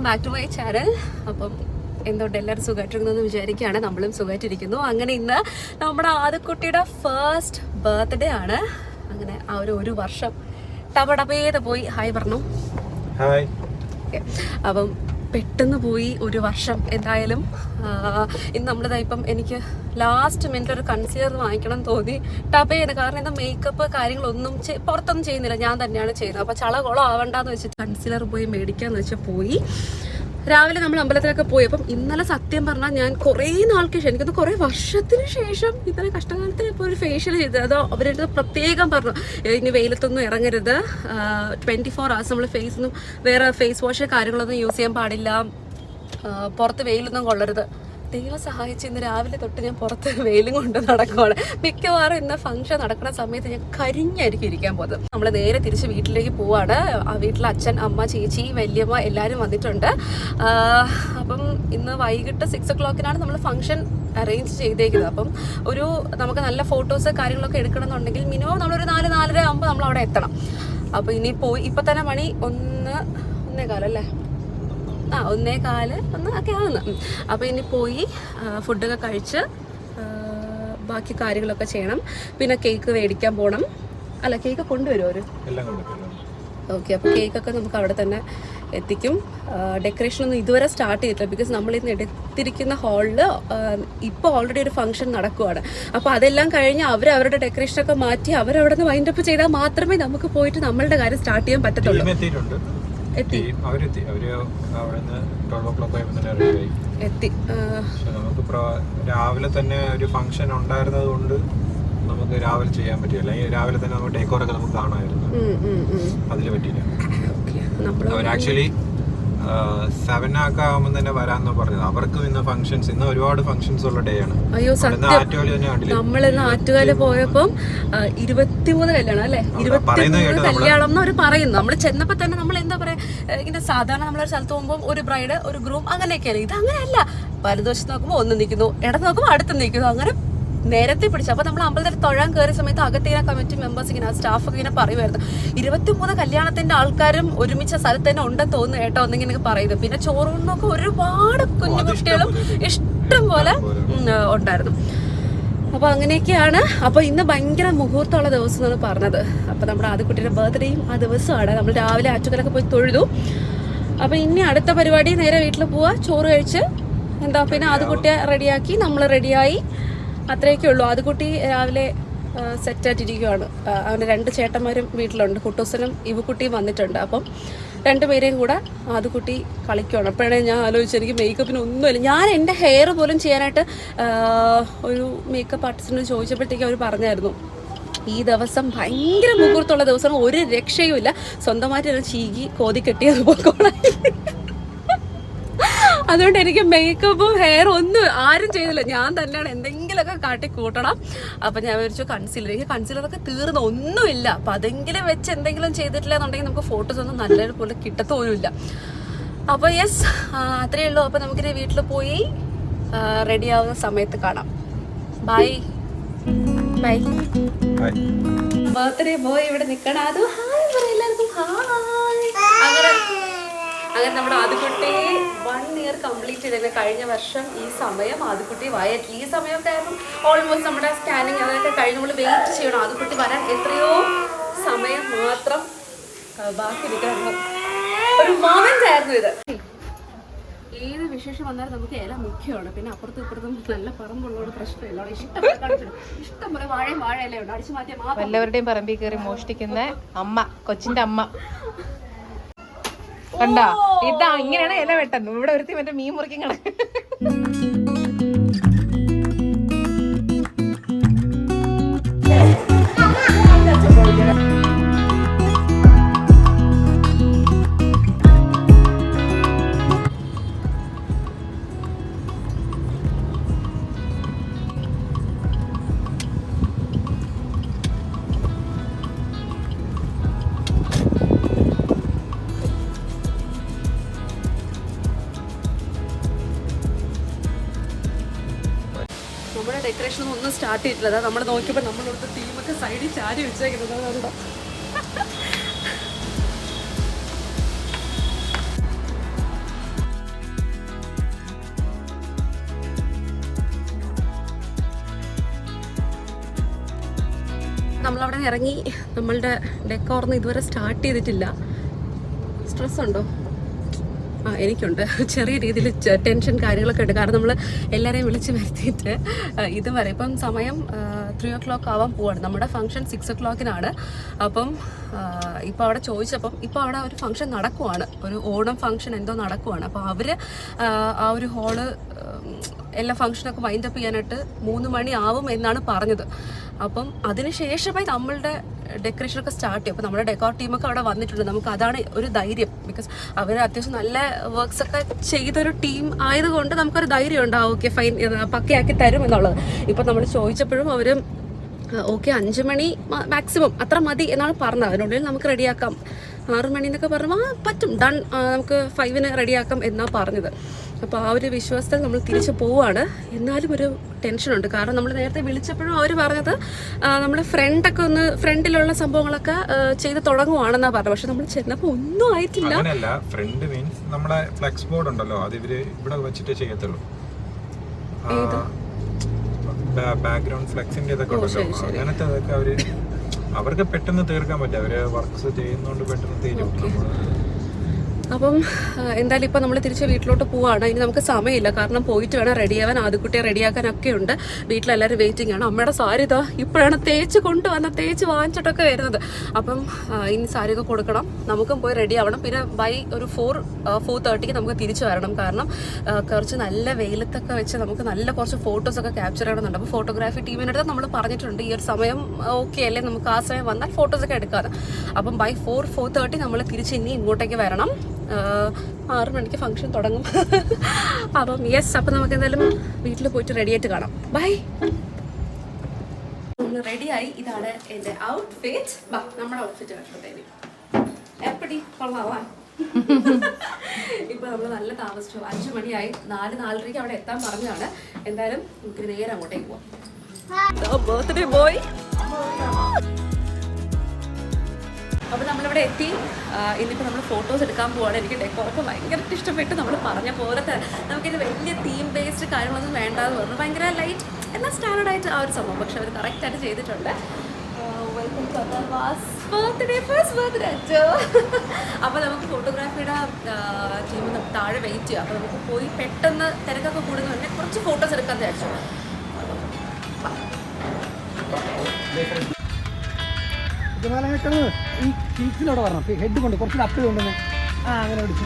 Back to my channel. അപ്പം എന്തുകൊണ്ട് എല്ലാവരും സുഖമായിട്ടിരിക്കുന്നു വിചാരിക്കുകയാണ്. നമ്മളും സുഖമായിട്ടിരിക്കുന്നു. അങ്ങനെ ഇന്ന് നമ്മുടെ ആദ്യക്കുട്ടിയുടെ ഫസ്റ്റ് ബർത്ത്ഡേ ആണ്. അങ്ങനെ ആ ഒരു വർഷം ടപടപേത് പോയി. ഹായ് പറഞ്ഞു. ഹായ്. അപ്പം പെട്ടെന്ന് പോയി ഒരു വർഷം. എന്തായാലും ഇന്ന് നമ്മളിതാ ഇപ്പം എനിക്ക് ലാസ്റ്റ് മിനിറ്റ് ഒരു കൺസീലർ വാങ്ങിക്കണം തോന്നി. ടപേന്ന് കാരണം എന്താ മേക്കപ്പ് കാര്യങ്ങളൊന്നും പുറത്തൊന്നും ചെയ്യുന്നില്ല, ഞാൻ തന്നെയാണ് ചെയ്യുന്നത്. അപ്പോൾ ചളകുളം ആവണ്ടെന്ന് വെച്ചിട്ട് കൺസീലർ പോയി മേടിക്കാന്ന് വെച്ചാൽ പോയി. രാവിലെ നമ്മൾ അമ്പലത്തിലൊക്കെ പോയി. അപ്പം ഇന്നലെ സത്യം പറഞ്ഞാൽ ഞാൻ കുറേ നാൾക്ക് ശേഷം, എനിക്കൊന്ന് കുറേ വർഷത്തിന് ശേഷം ഇത്രയും കഷ്ടകാലത്തിന് ഇപ്പോൾ ഒരു ഫേഷ്യൽ ചെയ്തത്. അതോ അവരുടെ പ്രത്യേകം പറഞ്ഞു ഇനി വെയിലത്തൊന്നും ഇറങ്ങരുത്, 24 hours നമ്മൾ ഫേസൊന്നും വേറെ ഫേസ് വാഷ് കാര്യങ്ങളൊന്നും യൂസ് ചെയ്യാൻ പാടില്ല, പുറത്ത് വെയിലൊന്നും കൊള്ളരുത്. ദൈവം സഹായിച്ച് ഇന്ന് രാവിലെ തൊട്ട് ഞാൻ പുറത്ത് വെയിലും കൊണ്ട് നടക്കുവാണ്. മിക്കവാറും ഇന്ന് ഫംഗ്ഷൻ നടക്കുന്ന സമയത്ത് ഞാൻ കരിഞ്ഞായിരിക്കും ഇരിക്കാൻ പോകുന്നത്. നമ്മൾ നേരെ തിരിച്ച് വീട്ടിലേക്ക് പോവാണ്. ആ വീട്ടിൽ അച്ഛൻ, അമ്മ, ചേച്ചി, വല്യമ്മ എല്ലാവരും വന്നിട്ടുണ്ട്. അപ്പം ഇന്ന് വൈകിട്ട് 6 o'clock നമ്മൾ ഫംഗ്ഷൻ അറേഞ്ച് ചെയ്തേക്കുന്നത്. അപ്പം നമുക്ക് നല്ല ഫോട്ടോസ് കാര്യങ്ങളൊക്കെ എടുക്കണമെന്നുണ്ടെങ്കിൽ മിനിമം നമ്മളൊരു 4-4:30 ആകുമ്പോൾ നമ്മൾ അവിടെ എത്തണം. അപ്പോൾ ഇനി പോയി ഇപ്പം തന്നെ മണി 1:15 അല്ലേ? 1:15 ഒക്കെ ആവുന്നു. അപ്പോൾ ഇനി പോയി ഫുഡൊക്കെ കഴിച്ച് ബാക്കി കാര്യങ്ങളൊക്കെ ചെയ്യണം. പിന്നെ കേക്ക് മേടിക്കാൻ പോകണം. അല്ല, കേക്ക് കൊണ്ടുവരുമോ അവർ? ഓക്കെ, അപ്പോൾ കേക്കൊക്കെ നമുക്ക് അവിടെ തന്നെ എത്തിക്കും. ഡെക്കറേഷനൊന്നും ഇതുവരെ സ്റ്റാർട്ട് ചെയ്തിട്ടില്ല. ബിക്കോസ് നമ്മളിന്ന് എടുത്തിരിക്കുന്ന ഹാളിൽ ഇപ്പോൾ ഓൾറെഡി ഒരു ഫംഗ്ഷൻ നടക്കുവാണ്. അപ്പോൾ അതെല്ലാം കഴിഞ്ഞ് അവരുടെ ഡെക്കറേഷനൊക്കെ മാറ്റി അവരവിടെ നിന്ന് വൈൻഡപ്പ് ചെയ്താൽ മാത്രമേ നമുക്ക് പോയിട്ട് നമ്മളുടെ കാര്യം സ്റ്റാർട്ട് ചെയ്യാൻ പറ്റത്തുള്ളൂ. എത്തി. നമുക്ക് രാവിലെ തന്നെ ഒരു ഫംഗ്ഷൻ ഉണ്ടായിരുന്നത് കൊണ്ട് നമുക്ക് രാവിലെ ചെയ്യാൻ പറ്റില്ല. രാവിലെ തന്നെ നമുക്ക് ഡെക്കോറൊക്കെ നമുക്ക് കാണാമായിരുന്നു. അതില് പറ്റിയില്ല. ആക്ച്വലി 7 ഒക്കെ ആകുമ്പോൾ തന്നെ വരാന്ന് പറഞ്ഞത്. അവർക്കും ഇന്ന് ഫംഗ്ഷൻസ്, ഇന്ന് ഒരുപാട് ഫംഗ്ഷൻസ് ഉള്ള ഡേ ആണ്. അയ്യോ സത്യം, നമ്മളിന്ന് ആറ്റുകാല് പോയപ്പം 23 കല്യാണം അല്ലേ? 23 കല്യാണം എന്ന് അവർ പറയുന്നു. നമ്മൾ ചെന്നപ്പോ തന്നെ നമ്മൾ എന്താ പറയാ, ഇങ്ങനെ സാധാരണ നമ്മളൊരു സ്ഥലത്ത് പോകുമ്പോൾ ഒരു ബ്രൈഡ് ഒരു ഗ്രൂം അങ്ങനെയൊക്കെയല്ലേ. ഇത് അങ്ങനെയല്ല. വലതുവശത്ത് നോക്കുമ്പോൾ ഒന്ന് നിൽക്കുന്നു, ഇടത്ത് നോക്കുമ്പോൾ അടുത്ത് നിൽക്കുന്നു, അങ്ങനെ നേരത്തെ പിടിച്ചു. അപ്പോൾ നമ്മൾ അമ്പലത്തിൽ തൊഴാൻ കയറിയ സമയത്ത് അകത്തേന കമ്മിറ്റി മെമ്പേഴ്സ് ഇങ്ങനെ സ്റ്റാഫൊക്കെ ഇങ്ങനെ പറയുമായിരുന്നു 23 കല്യാണത്തിന്റെ ആൾക്കാരും ഒരുമിച്ച സ്ഥലത്ത് തന്നെ ഉണ്ടെന്ന് തോന്നുന്നു കേട്ടോ എന്നിങ്ങനെ പറയുന്നത്. പിന്നെ ചോറൂണൊക്കെ ഒരുപാട് കുഞ്ഞു കുട്ടികളും ഇഷ്ടം പോലെ ഉണ്ടായിരുന്നു. അപ്പോൾ അങ്ങനെയൊക്കെയാണ്. അപ്പോൾ ഇന്ന് ഭയങ്കര മുഹൂർത്തമുള്ള ദിവസം എന്നാണ് പറഞ്ഞത്. അപ്പോൾ നമ്മുടെ ആദ്യക്കുട്ടിയുടെ ബർത്ത്ഡേയും ആ ദിവസമാണ്. നമ്മൾ രാവിലെ ആറ്റുകാലൊക്കെ പോയി തൊഴുതു. അപ്പോൾ ഇനി അടുത്ത പരിപാടി നേരെ വീട്ടിൽ പോവുക, ചോറ് കഴിച്ച് പിന്നെ ആദ്യക്കുട്ടിയെ റെഡിയാക്കി നമ്മൾ റെഡിയായി. അത്രയൊക്കെ ഉള്ളൂ. ആദ്യക്കുട്ടി രാവിലെ സെറ്റായിട്ടിരിക്കുകയാണ്. അവൻ്റെ 2 ചേട്ടന്മാരും വീട്ടിലുണ്ട്. കുട്ടൂസനും ഇവക്കുട്ടിയും വന്നിട്ടുണ്ട്. അപ്പം 2 പേരെയും കൂടെ ആദ്യക്കുട്ടി കളിക്കുകയാണ്. അപ്പോഴാണ് ഞാൻ ആലോചിച്ചത് എനിക്ക് മേക്കപ്പിന് ഒന്നുമില്ല. ഞാൻ എൻ്റെ ഹെയർ പോലും ചെയ്യാനായിട്ട് ഒരു മേക്കപ്പ് ആർട്ടിസ്റ്റിനോട് ചോദിച്ചപ്പോഴത്തേക്കും അവർ പറഞ്ഞായിരുന്നു ഈ ദിവസം ഭയങ്കര മുഹൂർത്തമുള്ള ദിവസം, ഒരു രക്ഷയുമില്ല, സ്വന്തമായിട്ട് ചീകി കോതി കെട്ടിയത് പോക്കോളാം. അതുകൊണ്ട് എനിക്ക് മേക്കപ്പും ഹെയർ ഒന്നും ആരും ചെയ്തില്ല, ഞാൻ തന്നെയാണ് എന്തെങ്കിലുമൊക്കെ കാട്ടി കൂട്ടണം. അപ്പം ഞാൻ വിചാരിച്ചു എനിക്ക് കൺസീലറൊക്കെ തീർന്നു, ഒന്നുമില്ല. അപ്പം അതെങ്കിലും വെച്ച് എന്തെങ്കിലും ചെയ്തിട്ടില്ല എന്നുണ്ടെങ്കിൽ നമുക്ക് ഫോട്ടോസ് ഒന്നും നല്ലതുപോലെ കിട്ടത്തോലുമില്ല. അപ്പോൾ യെസ്, അത്രയേ ഉള്ളൂ. അപ്പം നമുക്കിനി വീട്ടിൽ പോയി റെഡി ആവുന്ന സമയത്ത് കാണാം. Bye bye. ബർത്ത്ഡേ ബോയ് ഇവിടെ നിൽക്കണം. അത് ഹായ് പറ എല്ലാവർക്കും. ഹായ്. അങ്ങനെ നമ്മുടെ ആദ്യക്കുട്ടി 1 year കംപ്ലീറ്റ് ചെയ്തത്. കഴിഞ്ഞ വർഷം ഈ സമയം ആദ്യക്കുട്ടി വയറ്റിൽ, ഈ സമയമൊക്കെ ആയിരുന്നു ഓൾമോസ്റ്റ് നമ്മുടെ സ്കാനിങ് അതൊക്കെ കഴിഞ്ഞ് നമ്മൾ വെയിറ്റ് ചെയ്യണം ആദ്യക്കുട്ടി വരാൻ. എത്രയോ സമയം മാത്രം ബാക്കി നിൽക്കണം. ഒരു മൊമെന്റ് ആയിരുന്നു ഇത്. ഏത് വിശേഷം വന്നാലും നമുക്ക് ഇല മുഖ്യമാണ്. പിന്നെ അപ്പുറത്തും ഇപ്പുറത്തും നല്ല പറമ്പുള്ളോട് പ്രശ്നമില്ല. ഇഷ്ടം പോലെ വാഴ ഉണ്ട്. അടിച്ചു മാറ്റിയാൽ എല്ലാവരുടെയും പറമ്പിൽ കയറി മോഷ്ടിക്കുന്ന അമ്മ, കൊച്ചിന്റെ അമ്മ കണ്ടാ. ഇതാ ഇങ്ങനെയാണ് ഇല വെട്ടുന്നത്. ഇവിടെ ഒരുത്തി മറ്റേ മീൻ മുറിക്കും കണക്ക്. നമ്മുടെ ഡെക്കറേഷൻ ഒന്നും സ്റ്റാർട്ട് ചെയ്തിട്ടില്ല. നമ്മൾ നോക്കിയപ്പോൾ നമ്മളോട് തീമൊക്കെ സൈഡിൽ ചാരി വെച്ചേക്കുന്നത് കണ്ടോ. നമ്മളവിടെ നിന്ന് ഇറങ്ങി. നമ്മളുടെ ഡെക്കോർന്ന് ഇതുവരെ സ്റ്റാർട്ട് ചെയ്തിട്ടില്ല. സ്ട്രെസ് ഉണ്ടോ? എനിക്കുണ്ട് ചെറിയ രീതിയിൽ ടെൻഷൻ കാര്യങ്ങളൊക്കെ ഉണ്ട്. കാരണം നമ്മൾ എല്ലാവരെയും വിളിച്ച് വരുത്തിയിട്ട് ഇതുവരെ ഇപ്പം സമയം 3 o'clock ആവാൻ പോവാണ്. നമ്മുടെ ഫംഗ്ഷൻ 6 o'clockനാണ്. അപ്പം ഇപ്പോൾ അവിടെ ചോദിച്ചപ്പം ഇപ്പോൾ അവിടെ ഒരു ഫംഗ്ഷൻ നടക്കുവാണ്, ഒരു ഓണം ഫംഗ്ഷൻ എന്തോ നടക്കുവാണ്. അപ്പോൾ അവർ ആ ഒരു ഹാള് എല്ലാ ഫംഗ്ഷനൊക്കെ വൈൻഡപ്പ് ചെയ്യാനായിട്ട് 3 മണി ആവും എന്നാണ് പറഞ്ഞത്. അപ്പം അതിനുശേഷമായി നമ്മളുടെ ഡെക്കറേഷനൊക്കെ സ്റ്റാർട്ട് ചെയ്യും. അപ്പോൾ നമ്മുടെ ഡെക്കോർ ടീമൊക്കെ അവിടെ വന്നിട്ടുണ്ട്. നമുക്ക് അതാണ് ഒരു ധൈര്യം. ബിക്കോസ് അവർ അത്യാവശ്യം നല്ല വർക്ക്സ് ഒക്കെ ചെയ്തൊരു ടീം ആയതുകൊണ്ട് നമുക്കൊരു ധൈര്യം ഉണ്ടാവും. ഓക്കെ ഫൈൻ, പക്കയാക്കി തരും എന്നുള്ളത്. ഇപ്പം നമ്മൾ ചോദിച്ചപ്പോഴും അവർ ഓക്കെ 5 മണി മാക്സിമം അത്ര മതി എന്നാണ് പറഞ്ഞത്. അതിനുള്ളിൽ നമുക്ക് റെഡിയാക്കാം. 6 മണി എന്നൊക്കെ പറഞ്ഞാൽ പറ്റും, ഡൺ, നമുക്ക് 5-ന് റെഡിയാക്കാം എന്നാണ് പറഞ്ഞത്. അപ്പോൾ ആ ഒരു വിശ്വാസത്തിൽ നമ്മൾ തിരിച്ചു പോവുകയാണ്. എന്നാലും ഒരു ടെൻഷനുണ്ട്. കാരണം നമ്മൾ നേരത്തെ വിളിച്ചപ്പോഴും അവർ പറഞ്ഞത് നമ്മുടെ ഫ്രണ്ടൊക്കെ ഒന്ന് ഫ്രണ്ടിലുള്ള സംഭവങ്ങളൊക്കെ ചെയ്ത് തുടങ്ങുവാണെന്നാണ് പറഞ്ഞത്. പക്ഷെ നമ്മൾ ചെന്നപ്പോൾ ഒന്നും ആയിട്ടില്ല. അങ്ങനെയല്ല, ഫ്രണ്ട് മീൻസ് നമ്മുടെ ഫ്ലെക്സ് ബോർഡ് ഉണ്ടല്ലോ, അത് ഇവര് ഇവിടെ വെച്ചിട്ടേ ചെയ്യത്തുള്ളൂ. ബാക്ക്ഗ്രൗണ്ട് ഫ്ലെക്സിന്റെ ഇതൊക്കെ ഉണ്ടല്ലോ, അങ്ങനത്തെ അതൊക്കെ അവർക്ക് പെട്ടെന്ന് തീർക്കാൻ പറ്റും. അവര് വർക്ക്സ് ചെയ്യുന്നോണ്ട് പെട്ടെന്ന് തീരും. അപ്പം എന്തായാലും ഇപ്പം നമ്മൾ തിരിച്ച് വീട്ടിലോട്ട് പോവാണ്. ഇനി നമുക്ക് സമയമില്ല, കാരണം പോയിട്ട് വേണം റെഡിയാവാൻ. ആദ്യക്കുട്ടിയെ റെഡിയാക്കാനൊക്കെ ഉണ്ട്. വീട്ടിലെല്ലാവരും വെയിറ്റിംഗ് ആണ്. അമ്മയുടെ സാരി ഇതാ ഇപ്പോഴാണ് തേച്ച് വാങ്ങിച്ചിട്ടൊക്കെ വരുന്നത്. അപ്പം ഇനി സാരിയൊക്കെ കൊടുക്കണം, നമുക്കും പോയി റെഡി ആവണം. പിന്നെ ബൈ ഒരു 4:30 നമുക്ക് തിരിച്ചു വരണം. കാരണം കുറച്ച് നല്ല വെയിലത്തൊക്കെ വെച്ച് നമുക്ക് നല്ല കുറച്ച് ഫോട്ടോസൊക്കെ ക്യാപ്ചർ ചെയ്യണമെന്നുണ്ട്. അപ്പോൾ ഫോട്ടോഗ്രാഫി ടീമിനടുത്ത് നമ്മൾ പറഞ്ഞിട്ടുണ്ട് ഈ ഒരു സമയം ഓക്കെ അല്ലേ, നമുക്ക് ആ സമയം വന്നാൽ ഫോട്ടോസൊക്കെ എടുക്കാതെ. അപ്പം ബൈ 4:30 നമ്മൾ തിരിച്ച് ഇനി ഇങ്ങോട്ടേക്ക് വരണം. 6 മണിക്ക് ഫംഗ്ഷൻ തുടങ്ങും. അപ്പം യെസ്, അപ്പം നമുക്ക് എന്തായാലും വീട്ടിൽ പോയിട്ട് റെഡി ആയിട്ട് കാണാം. ബൈ. നമ്മൾ റെഡിയായി. ഇതാണ് എൻ്റെ ഔട്ട്ഫിറ്റ്. നമ്മുടെ ഔട്ട്ഫിറ്റ് കണ്ടോട്ടേനി എപ്പടി കൊള്ളാവാൻ. ഇപ്പൊ നമ്മൾ നല്ല താമസിച്ചു. 5 മണിയായി. 4-4:30 അവിടെ എത്താൻ പറഞ്ഞാണ്. എന്തായാലും നമുക്ക് നേരെ അങ്ങോട്ടേക്ക് പോവാം. Birthday boy. അപ്പോൾ നമ്മളിവിടെ എത്തി. ഇന്നിപ്പോൾ നമ്മൾ ഫോട്ടോസ് എടുക്കാൻ പോവാണ്. എനിക്ക് ഡെക്കോറൊക്കെ ഭയങ്കരമായിട്ട് ഇഷ്ടപ്പെട്ടു. നമ്മൾ പറഞ്ഞ പോലത്തെ നമുക്കിത് വലിയ തീം ബേസ്ഡ് കാര്യങ്ങളൊന്നും വേണ്ടാന്ന് പറഞ്ഞു. ഭയങ്കര ലൈറ്റ് എന്നാൽ സ്റ്റാൻഡേർഡായിട്ട് ആ ഒരു സംഭവം. പക്ഷെ അവർ കറക്റ്റായിട്ട് ചെയ്തിട്ടുണ്ട്. Welcome to birthday, first birthday അച്ചോ. അപ്പോൾ നമുക്ക് ഫോട്ടോഗ്രാഫിയുടെ ടീം താഴെ വെയിറ്റ് ചെയ്യാം. അപ്പോൾ നമുക്ക് പോയി പെട്ടെന്ന് തിരക്കൊക്കെ കൂടുന്നുണ്ട്, കുറച്ച് ഫോട്ടോസ് എടുക്കാൻ വിചാരിച്ചു. ഈ ചീച്ചിലോടെ വരണം, ഹെഡ് കൊണ്ട് കുറച്ച് അപ്പ് കൊണ്ടുവന്ന് അങ്ങനെ പിടിച്ചു.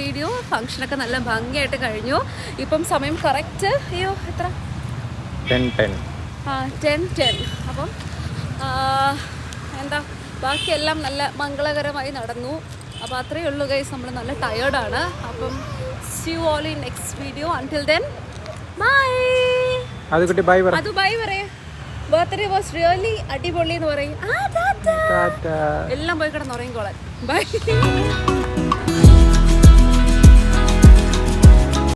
വീഡിയോ. ഫംഗ്ഷനൊക്കെ നല്ല ഭംഗിയായിട്ട് കഴിഞ്ഞു. ഇപ്പം സമയം കറക്റ്റ് എത്ര 10:10. അപ്പം എന്താ ബാക്കിയെല്ലാം നല്ല മംഗളകരമായി നടന്നു. അപ്പോൾ അത്രയേ ഉള്ളൂ ഗൈസ്. നമ്മൾ നല്ല ടയേർഡാണ്. അപ്പം see you all in next video. Until then, bye. അത് കുട്ടി ബൈ പറ. അത് ബൈ പറയേ. ബർത്ത്ഡേ വാസ് റിയലി അടിപൊളി എന്ന് പറയും. എല്ലാം പോയി കിടന്ന് ഉറങ്ങിക്കോളാൻ. ബൈ.